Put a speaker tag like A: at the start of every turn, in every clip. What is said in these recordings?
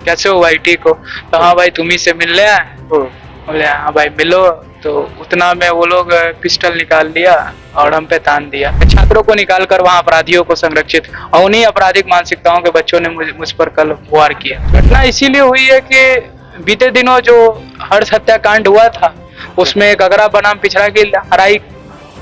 A: कैसे हो भाई, ठीक हो? तो हाँ भाई, तुम ही से मिलने आए। बोले हाँ भाई मिलो। तो उतना में वो लोग पिस्टल निकाल लिया और हम पे तान दिया। छात्रों को निकाल कर वहाँ अपराधियों को संरक्षित और उन्हीं आपराधिक मानसिकताओं के बच्चों ने मुझ पर कल वार किया। घटना इसीलिए हुई है कि बीते दिनों जो हर्ष हत्याकांड हुआ था उसमें गगरा बनाम पिछड़ा की लड़ाई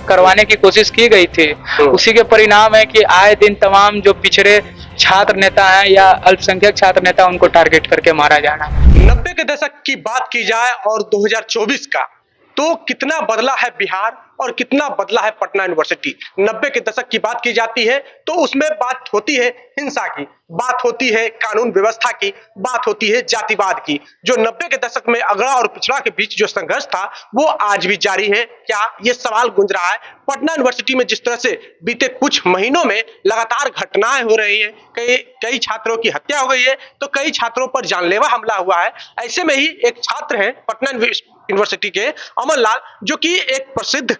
A: करवाने की कोशिश की गई थी। उसी के परिणाम है कि आए दिन तमाम जो पिछड़े छात्र नेता हैं या अल्पसंख्यक छात्र नेता उनको टारगेट करके मारा जाना।
B: 90 के दशक की बात की जाए और 2024 का, तो कितना बदला है बिहार और कितना बदला है पटना यूनिवर्सिटी। 90 के दशक की बात की जाती है तो उसमें बात होती है हिंसा की, बात होती है कानून व्यवस्था की, बात होती है जातिवाद की। जो 90 के दशक में अगड़ा और पिछड़ा के बीच जो संघर्ष था वो आज भी जारी है क्या, ये सवाल गूंज रहा है। पटना यूनिवर्सिटी में जिस तरह से बीते कुछ महीनों में लगातार घटनाएं हो रही है, कई छात्रों की हत्या हो गई है तो कई छात्रों पर जानलेवा हमला हुआ है। ऐसे में ही एक छात्र हैं पटना यूनिवर्सिटी के अमन लाल, जो कि एक प्रसिद्ध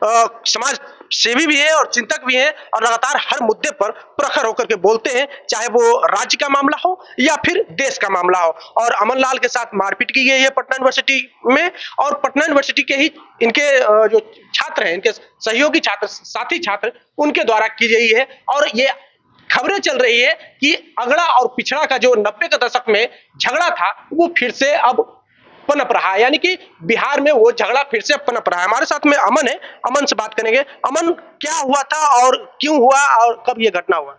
B: समाज सेवी भी है और चिंतक भी है और लगातार हर मुद्दे पर प्रखर होकर के बोलते हैं, चाहे वो राज्य का मामला हो या फिर देश का मामला हो। और अमन लाल के साथ मारपीट की गई है पटना यूनिवर्सिटी में, और पटना यूनिवर्सिटी के ही इनके जो छात्र हैं, इनके सहयोगी छात्र, साथी छात्र, उनके द्वारा की गई है। और ये खबरें चल रही है कि अगड़ा और पिछड़ा का जो 90 के दशक में झगड़ा था वो फिर से अब पनप रहा है, यानी कि बिहार में वो झगड़ा फिर से पनप रहा है। हमारे साथ में अमन है, अमन से बात करेंगे। अमन, क्या हुआ था और क्यों हुआ और कब ये घटना हुआ?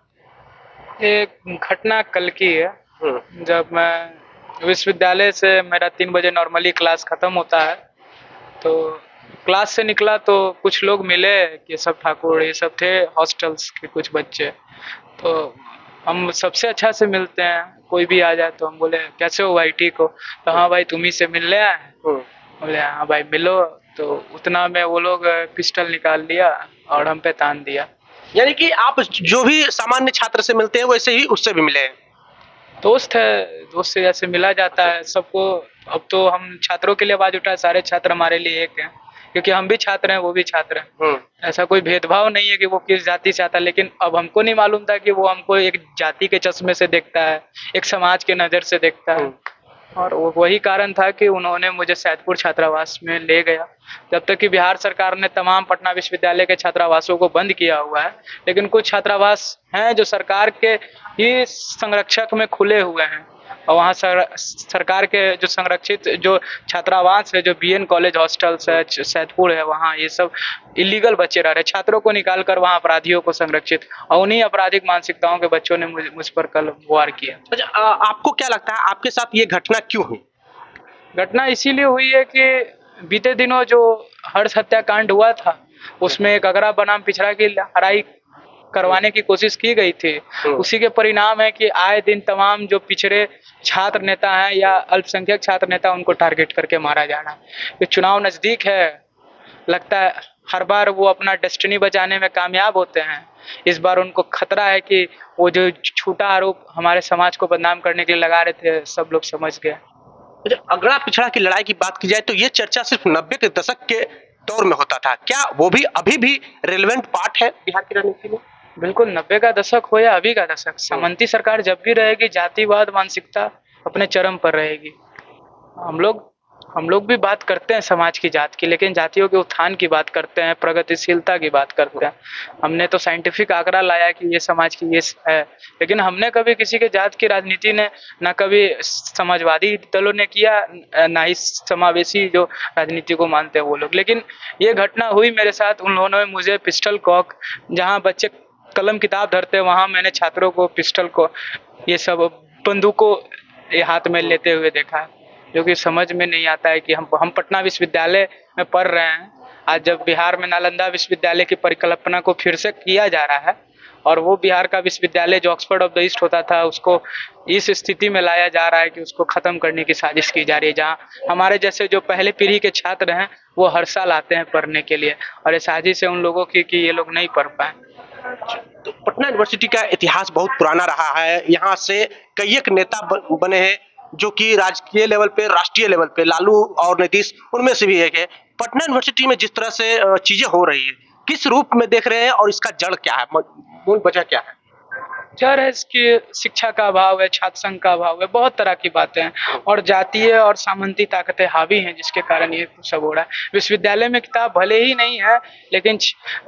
A: एक घटना कल की है। जब मैं विश्वविद्यालय से, मेरा 3 बजे नॉर्मली क्लास खत्म होता है, तो क्लास से निकला तो कुछ लोग मिले, केशव ठाकुर, ये सब थे हॉस्टल्स के कुछ बच्चे। तो हम सबसे अच्छा से मिलते हैं, कोई भी आ जाए तो हम बोले कैसे हो भाई, ठीक हो? तो हाँ भाई, तुम ही से मिलने आए। बोले हाँ भाई मिलो। तो उतना में वो लोग पिस्टल निकाल लिया और हम पे तान दिया।
B: यानी कि आप जो भी सामान्य छात्र से मिलते हैं वैसे ही उससे भी मिले हैं?
A: दोस्त है, दोस्त से जैसे मिला जाता है सबको। अब तो हम छात्रों के लिए आवाज उठाए, सारे छात्र हमारे लिए एक हैं, क्योंकि हम भी छात्र हैं, वो भी छात्र हैं। ऐसा कोई भेदभाव नहीं है कि वो किस जाति से आता है, लेकिन अब हमको नहीं मालूम था कि वो हमको एक जाति के चश्मे से देखता है, एक समाज के नजर से देखता है। और वही कारण था कि उन्होंने मुझे सैदपुर छात्रावास में ले गया। जब तक कि बिहार सरकार ने तमाम पटना विश्वविद्यालय के छात्रावासों को बंद किया हुआ है, लेकिन कुछ छात्रावास हैं जो सरकार के ही संरक्षक में खुले हुए हैं। और वहाँ सरकार के जो संरक्षित जो छात्रावास है, जो बीएन कॉलेज हॉस्टल्स है, सैदपुर है, वहाँ ये सब इलीगल बच्चे रह रहे। छात्रों को निकाल कर वहाँ अपराधियों को संरक्षित और उन्हीं आपराधिक मानसिकताओं के बच्चों ने मुझ पर कल वार किया।
B: अच्छा, आपको क्या लगता है आपके साथ ये घटना क्यों हुई?
A: घटना इसीलिए हुई है कि बीते दिनों जो हर्ष हत्याकांड हुआ था उसमें गगरा बनाम पिछड़ा की लड़ाई करवाने की कोशिश की गई थी। उसी के परिणाम है कि आए दिन तमाम जो पिछड़े छात्र नेता हैं या अल्पसंख्यक छात्र नेता उनको टारगेट करके मारा जाना। ये चुनाव नजदीक है, लगता है हर बार वो अपना डेस्टिनी बचाने में कामयाब होते हैं। इस बार उनको खतरा है कि वो जो झूठा आरोप हमारे समाज को बदनाम करने के लिए लगा रहे थे, सब लोग समझ गए।
B: अगड़ा पिछड़ा की लड़ाई की बात की जाए तो ये चर्चा सिर्फ 90 के दशक के दौर में होता था, क्या वो भी अभी भी रेलेवेंट पार्ट है बिहार की राजनीति में?
A: बिल्कुल, 90 का दशक हो या अभी का दशक, सामंती सरकार जब भी रहेगी जातिवाद मानसिकता अपने चरम पर रहेगी। हम लोग भी बात करते हैं समाज की जात की, लेकिन जातियों के उत्थान की बात करते हैं, प्रगतिशीलता की बात करते हैं। हमने तो साइंटिफिक आंकड़ा लाया कि ये समाज की ये है, लेकिन हमने कभी किसी के जात की राजनीति ने ना कभी समाजवादी दलों ने किया, ना ही समावेशी जो राजनीति को मानते हैं वो लोग। लेकिन ये घटना हुई मेरे साथ, उन्होंने मुझे पिस्टल कॉक, जहाँ बच्चे कलम किताब धरते हैं वहाँ मैंने छात्रों को पिस्टल को, ये सब बंदूकों हाथ में लेते हुए देखा है, जो कि समझ में नहीं आता है कि हम पटना विश्वविद्यालय में पढ़ रहे हैं। आज जब बिहार में नालंदा विश्वविद्यालय की परिकल्पना को फिर से किया जा रहा है और वो बिहार का विश्वविद्यालय जो ऑक्सफोर्ड ऑफ द ईस्ट होता था उसको इस स्थिति में लाया जा रहा है कि उसको खत्म करने की साजिश की जा रही है, जहाँ हमारे जैसे जो पहले पीढ़ी के छात्र हैं वो हर साल आते हैं पढ़ने के लिए, और ये साजिश है उन लोगों की कि ये लोग नहीं पढ़ पाए।
B: तो पटना यूनिवर्सिटी का इतिहास बहुत पुराना रहा है, यहाँ से कई एक नेता बने हैं जो कि राजकीय लेवल पे, राष्ट्रीय लेवल पे, लालू और नीतीश उनमें से भी एक है। पटना यूनिवर्सिटी में जिस तरह से चीजें हो रही है, किस रूप में देख रहे हैं और इसका जड़ क्या है, मूल वजह क्या है?
A: जड़ है इसकी शिक्षा का अभाव है, छात्र संघ का अभाव है, बहुत तरह की बातें हैं और जातीय और सामंती ताकतें हावी हैं जिसके कारण ये सब हो रहा है। विश्वविद्यालय में किताब भले ही नहीं है, लेकिन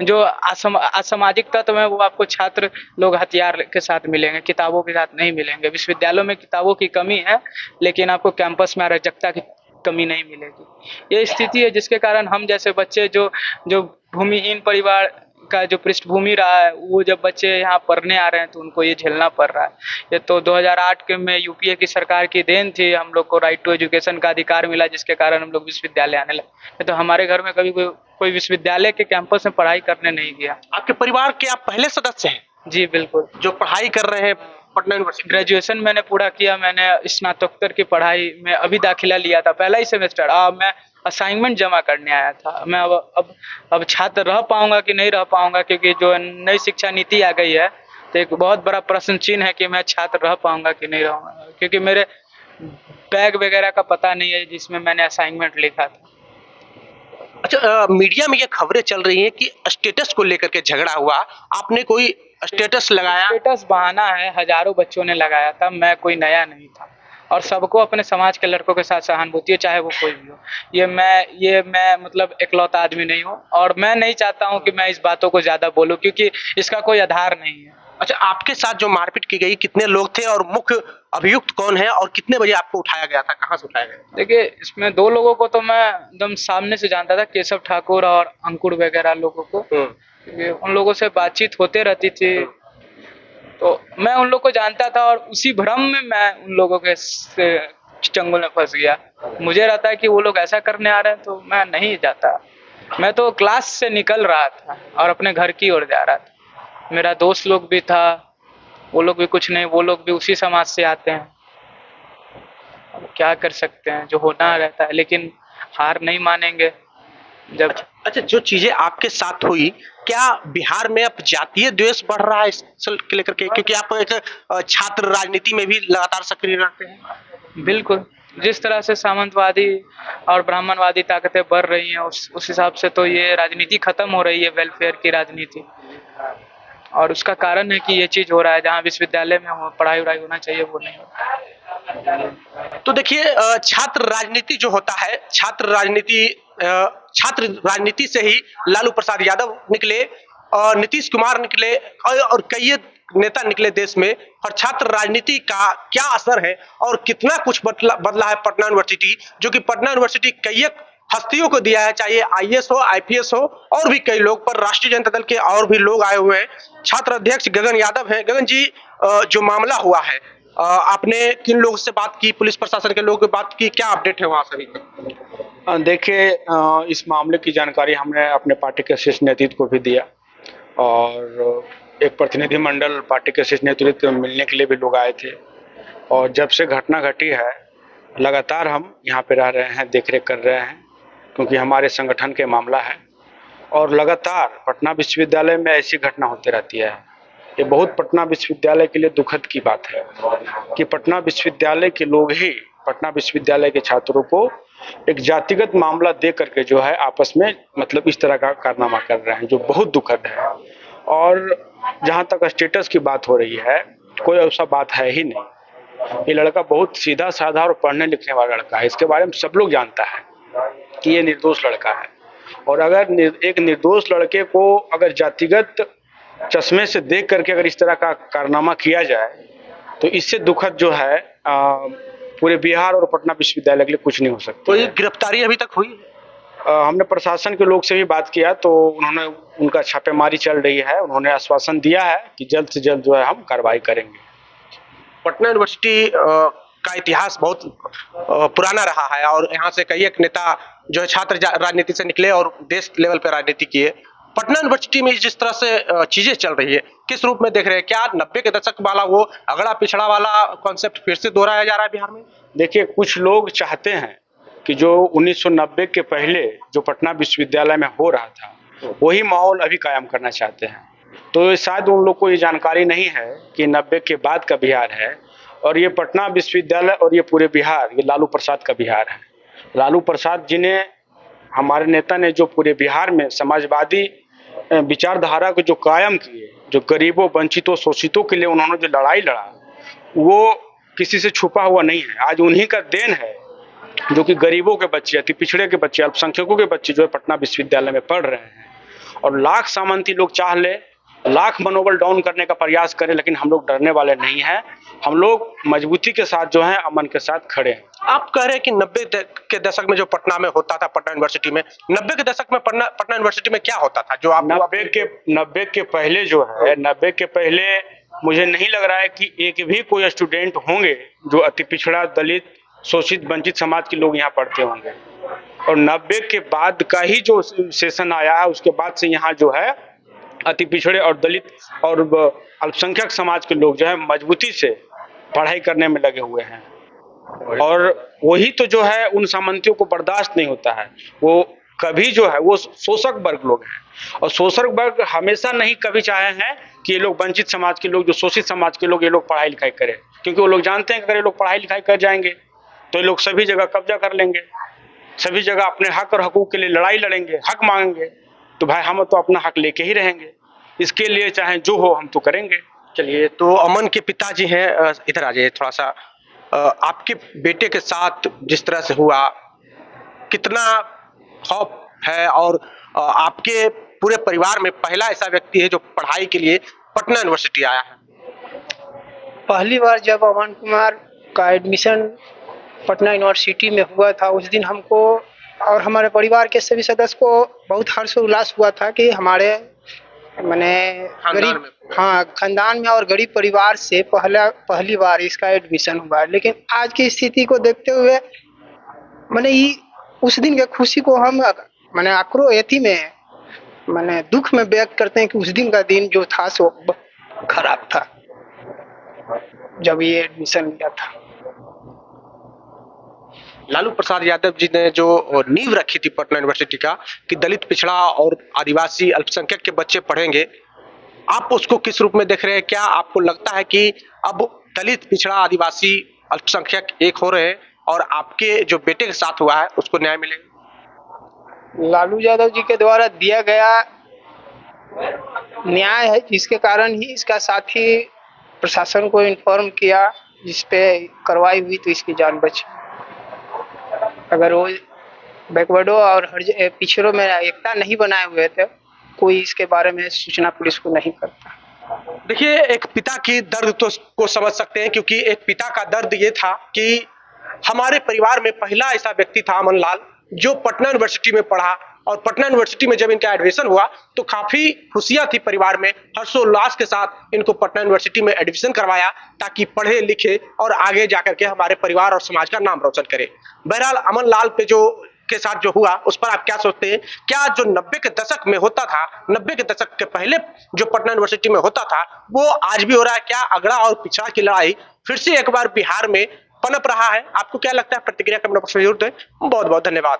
A: जो असामाजिक तत्व है वो आपको छात्र लोग हथियार के साथ मिलेंगे, किताबों के साथ नहीं मिलेंगे। विश्वविद्यालयों में किताबों की कमी है, लेकिन आपको कैंपस में अराजकता की कमी नहीं मिलेगी। ये स्थिति है जिसके कारण हम जैसे बच्चे जो जो भूमिहीन परिवार का जो पृष्ठभूमि रहा है, वो जब बच्चे यहाँ पढ़ने आ रहे हैं तो उनको ये झेलना पड़ रहा है। ये तो 2008 के में यूपीए की सरकार की देन थी, हम लोग को राइट टू एजुकेशन का अधिकार मिला जिसके कारण हम लोग विश्वविद्यालय आने लगे। तो हमारे घर में कभी कोई विश्वविद्यालय के कैंपस में पढ़ाई करने नहीं गया।
B: आपके परिवार के आप पहले सदस्य हैं
A: जी बिल्कुल।
B: जो पढ़ाई कर रहे हैं पटना यूनिवर्सिटी?
A: ग्रेजुएशन मैंने पूरा किया, मैंने स्नातकोत्तर की पढ़ाई में अभी दाखिला लिया था, पहला ही सेमेस्टर। मैं असाइनमेंट जमा करने आया था। मैं अब छात्र रह पाऊंगा कि नहीं रह पाऊंगा, क्योंकि जो नई शिक्षा नीति आ गई है तो एक बहुत बड़ा प्रश्न चिन्ह है कि मैं छात्र रह पाऊंगा कि नहीं रहूंगा, क्योंकि मेरे बैग वगैरह का पता नहीं है जिसमें मैंने असाइनमेंट लिखा था।
B: अच्छा, मीडिया में ये खबरें चल रही हैं कि स्टेटस को लेकर के झगड़ा हुआ, आपने कोई स्टेटस लगाया?
A: स्टेटस बहाना है, हजारों बच्चों ने लगाया था, मैं कोई नया नहीं था और सबको अपने समाज के लड़कों के साथ सहानुभूति है, चाहे वो कोई भी हो। ये मैं मतलब इकलौता आदमी नहीं हूँ और मैं नहीं चाहता हूँ कि मैं इस बातों को ज्यादा बोलूँ, क्योंकि इसका कोई आधार नहीं है।
B: अच्छा, आपके साथ जो मारपीट की गई, कितने लोग थे और मुख्य अभियुक्त कौन है और कितने बजे आपको उठाया गया था, कहाँ से उठाया गया?
A: देखिए, इसमें 2 लोगों को तो मैं एकदम सामने से जानता था, केशव ठाकुर और अंकुर वगैरह लोगों को। उन लोगों से बातचीत होते रहती थी, तो मैं उन लोगों को जानता था और उसी भ्रम में मैं उन लोगों के चंगुल में फंस गया। मुझे रहता है कि वो लोग ऐसा करने आ रहे हैं तो मैं नहीं जाता। मैं तो क्लास से निकल रहा था और अपने घर की ओर जा रहा था। मेरा दोस्त लोग भी था, वो लोग भी कुछ नहीं, वो लोग भी उसी समाज से आते हैं। अब क्या कर सकते हैं, जो होना रहता है, लेकिन हार नहीं मानेंगे। जब
B: अच्छा, जो चीजें आपके साथ हुई, क्या बिहार में अब जातीय द्वेष बढ़ रहा है इसको लेकर के? क्योंकि आप एक छात्र राजनीति में भी लगातार सक्रिय रहते हैं।
A: बिल्कुल, जिस तरह से सामंतवादी और ब्राह्मणवादी ताकतें बढ़ रही हैं, उस हिसाब से तो ये राजनीति खत्म हो रही है, वेलफेयर की राजनीति। और उसका कारण है कि ये चीज हो रहा है, जहाँ विश्वविद्यालय में पढ़ाई वढ़ाई होना चाहिए वो नहीं हो रहा।
B: तो देखिए, छात्र राजनीति जो होता है, छात्र राजनीति से ही लालू प्रसाद यादव निकले और नीतीश कुमार निकले और कई नेता निकले देश में। और छात्र राजनीति का क्या असर है और कितना कुछ बदला है पटना यूनिवर्सिटी, जो कि पटना यूनिवर्सिटी कई हस्तियों को दिया है, चाहे आईएएस हो, आईपीएस हो, और भी कई लोग, पर राष्ट्रीय जनता दल के और भी लोग आए हुए हैं। छात्र अध्यक्ष गगन यादव हैं। गगन जी, जो मामला हुआ है, आपने किन लोगों से बात की, पुलिस प्रशासन के लोगों से बात की, क्या अपडेट है वहाँ सभी?
C: देखिए, इस मामले की जानकारी हमने अपने पार्टी के शीर्ष नेतृत्व को भी दिया और एक प्रतिनिधिमंडल पार्टी के शीर्ष नेतृत्व मिलने के लिए भी लोग आए थे। और जब से घटना घटी है, लगातार हम यहाँ पे रह रहे हैं, देखरेख कर रहे हैं, क्योंकि हमारे संगठन के मामला है और लगातार पटना विश्वविद्यालय में ऐसी घटना होती रहती है। ये बहुत पटना विश्वविद्यालय के लिए दुखद की बात है कि पटना विश्वविद्यालय के लोग ही पटना विश्वविद्यालय के छात्रों को एक जातिगत मामला दे करके जो है आपस में मतलब इस तरह का कारनामा कर रहे हैं, जो बहुत दुखद है। और जहाँ तक स्टेटस की बात हो रही है, कोई ऐसा बात है ही नहीं। ये लड़का बहुत सीधा साधा और पढ़ने लिखने वाला लड़का है, इसके बारे में सब लोग जानता है कि ये निर्दोष लड़का है। और अगर एक निर्दोष लड़के को अगर जातिगत चश्मे से देख करके अगर इस तरह का कारनामा किया जाए, तो इससे दुखद जो है पूरे बिहार और पटना विश्वविद्यालय के लिए कुछ नहीं हो सकता।
B: तो ये गिरफ्तारी अभी तक हुई?
C: हमने प्रशासन के लोग से भी बात किया तो उनका छापेमारी चल रही है। उन्होंने आश्वासन दिया है कि जल्द से जल्द जो है हम कार्रवाई करेंगे।
B: पटना यूनिवर्सिटी का इतिहास बहुत पुराना रहा है और यहाँ से कई एक नेता जो है छात्र राजनीति से निकले और देश लेवल पर राजनीति किए। पटना यूनिवर्सिटी में जिस तरह से चीजें चल रही है, किस रूप में देख रहे हैं? क्या 90 के दशक वाला वो अगड़ा पिछड़ा वाला कॉन्सेप्ट फिर से दोहराया जा रहा है बिहार में?
C: देखिए, कुछ लोग चाहते हैं कि जो 1990 के पहले जो पटना विश्वविद्यालय में हो रहा था वही माहौल अभी कायम करना चाहते हैं। तो शायद उन लोग को ये जानकारी नहीं है कि 90 के बाद का बिहार है और ये पटना विश्वविद्यालय और ये पूरे बिहार ये लालू प्रसाद का बिहार है। लालू प्रसाद जी ने, हमारे नेता ने जो पूरे बिहार में समाजवादी विचारधारा को जो कायम किए, जो गरीबों, वंचितों, शोषितों के लिए उन्होंने जो लड़ाई लड़ा, वो किसी से छुपा हुआ नहीं है। आज उन्हीं का देन है जो कि गरीबों के बच्चे, अति पिछड़े के बच्चे, अल्पसंख्यकों के बच्चे जो है पटना विश्वविद्यालय में पढ़ रहे हैं। और लाख सामंती लोग चाह ले, लाख मनोबल डाउन करने का प्रयास करें, लेकिन हम लोग डरने वाले नहीं हैं। हम लोग मजबूती के साथ जो है अमन के साथ खड़े हैं।
B: आप कह रहे हैं कि 90 के दशक में जो पटना में होता था, पटना यूनिवर्सिटी में, 90 के दशक में पटना यूनिवर्सिटी में क्या होता था जो आप
C: 90 के पहले जो है, 90 के पहले मुझे नहीं लग रहा है कि एक भी कोई स्टूडेंट होंगे जो अति पिछड़ा, दलित, शोषित, वंचित समाज के लोग यहाँ पढ़ते होंगे। और 90 के बाद का ही जो सेशन आया है, उसके बाद से यहाँ जो है अति पिछड़े और दलित और अल्पसंख्यक समाज के लोग जो है मजबूती से पढ़ाई करने में लगे हुए हैं। और वही तो जो है उन सामंतियों को बर्दाश्त नहीं होता है। वो कभी जो है वो शोषक वर्ग लोग हैं, और शोषक वर्ग हमेशा नहीं कभी चाहे हैं कि ये लोग वंचित समाज के लोग, जो शोषित समाज के लोग, ये लोग पढ़ाई लिखाई करें। क्योंकि वो लोग जानते हैं कि अगर ये लोग पढ़ाई लिखाई कर जाएंगे तो ये लोग सभी जगह कब्जा कर लेंगे, सभी जगह अपने हक और हकूक के लिए लड़ाई लड़ेंगे, हक मांगेंगे। तो भाई हम तो अपना हक लेके ही रहेंगे, इसके लिए चाहे जो हो हम तो करेंगे।
B: चलिए, तो अमन के पिताजी हैं, इधर आ जाइए थोड़ा सा। आपके बेटे के साथ जिस तरह से हुआ, कितना खौफ है, और आपके पूरे परिवार में पहला ऐसा व्यक्ति है जो पढ़ाई के लिए पटना यूनिवर्सिटी आया है?
D: पहली बार जब अमन कुमार का एडमिशन पटना यूनिवर्सिटी में हुआ था, उस दिन हमको और हमारे परिवार के सभी सदस्य को बहुत हर्ष उल्लास हुआ था कि हमारे गरीब, हाँ, खानदान में और गरीब परिवार से पहली बार इसका एडमिशन हुआ है। लेकिन आज की स्थिति को देखते हुए उस दिन के खुशी को हम अक्रोयती में दुख में व्यक्त करते हैं कि उस दिन का दिन जो था सो खराब था जब ये एडमिशन लिया था।
B: लालू प्रसाद यादव जी ने जो नींव रखी थी पटना यूनिवर्सिटी का कि दलित, पिछड़ा और आदिवासी, अल्पसंख्यक के बच्चे पढ़ेंगे, आप उसको किस रूप में देख रहे हैं? क्या आपको लगता है कि अब दलित, पिछड़ा, आदिवासी, अल्पसंख्यक एक हो रहे हैं और आपके जो बेटे के साथ हुआ है उसको न्याय मिलेगा?
D: लालू यादव जी के द्वारा दिया गया न्याय है, जिसके कारण ही इसका साथी प्रशासन को इन्फॉर्म किया, जिसपे कार्रवाई हुई तो इसकी जान बची। अगर वो बैकवर्डों और पिछड़ों में एकता नहीं बनाए हुए थे, कोई इसके बारे में सूचना पुलिस को नहीं करता।
B: देखिए, एक पिता की दर्द तो को समझ सकते हैं, क्योंकि एक पिता का दर्द ये था कि हमारे परिवार में पहला ऐसा व्यक्ति था अमन लाल जो पटना यूनिवर्सिटी में पढ़ा, और पटना यूनिवर्सिटी में जब इनका एडमिशन हुआ तो काफी खुशियां थी परिवार में, हर्षोल्लास के साथ इनको पटना यूनिवर्सिटी में एडमिशन करवाया ताकि पढ़े लिखे और आगे जाकर के हमारे परिवार और समाज का नाम रोशन करे। बहरहाल अमन लाल पे के साथ जो हुआ उस पर आप क्या सोचते हैं? क्या जो 90 के दशक में होता था, 90 के दशक के पहले जो पटना यूनिवर्सिटी में होता था, वो आज भी हो रहा है? क्या अगड़ा और पिछड़ा की लड़ाई फिर से एक बार बिहार में पनप रहा है? आपको क्या लगता है? प्रतिक्रिया कमेंट बॉक्स में जरूर दें। बहुत बहुत धन्यवाद।